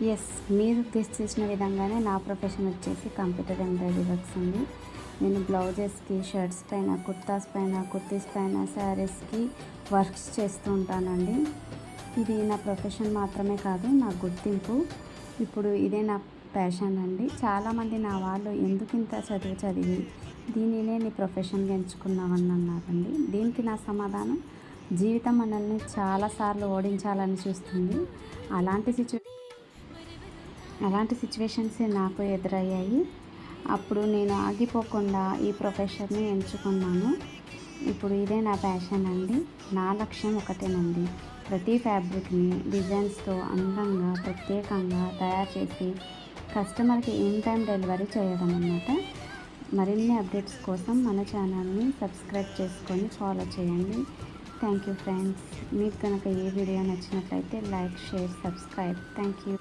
Yes, మీరు guess చేసిన విధంగానే నా ప్రొఫెషన్ వచ్చేసి కంప్యూటర్ ఎంబ్రాయిడరీ వర్క్స్ అండి. నేను బ్లౌజెస్కి, షర్ట్స్ పైన, కుర్తాస్ పైన, కుర్తీస్ పైన, శారీస్కి వర్క్స్ చేస్తూ ఉంటానండి. ఇది నా ప్రొఫెషన్ మాత్రమే కాదు, నా గుర్తింపు. ఇప్పుడు ఇదే నా ప్యాషన్ అండి. చాలామంది నా వాళ్ళు ఎందుకు ఇంత చదువు చదివి దీనినే నీ ప్రొఫెషన్గా ఎంచుకున్నావని అన్నారండి. దీనికి నా సమాధానం, జీవితం మనల్ని చాలాసార్లు ఓడించాలని చూస్తుంది. అలాంటి సిచ్యువేషన్సే నాకు ఎదురయ్యాయి. అప్పుడు నేను ఆగిపోకుండా ఈ ప్రొఫెషన్ని ఎంచుకున్నాను. ఇప్పుడు ఇదే నా ప్యాషన్ అండి. నా లక్ష్యం ఒకటేనండి, ప్రతి ఫ్యాబ్రిక్ని డిజైన్స్తో అందంగా ప్రత్యేకంగా తయారు చేసి కస్టమర్కి ఇన్ టైం డెలివరీ చేయడం అన్నమాట. మరిన్ని అప్డేట్స్ కోసం మన ఛానల్ని సబ్స్క్రైబ్ చేసుకొని ఫాలో చేయండి. Thank you friends. మీకు కనుక ఏ వీడియో నచ్చినట్లయితే like, share, subscribe. Thank you.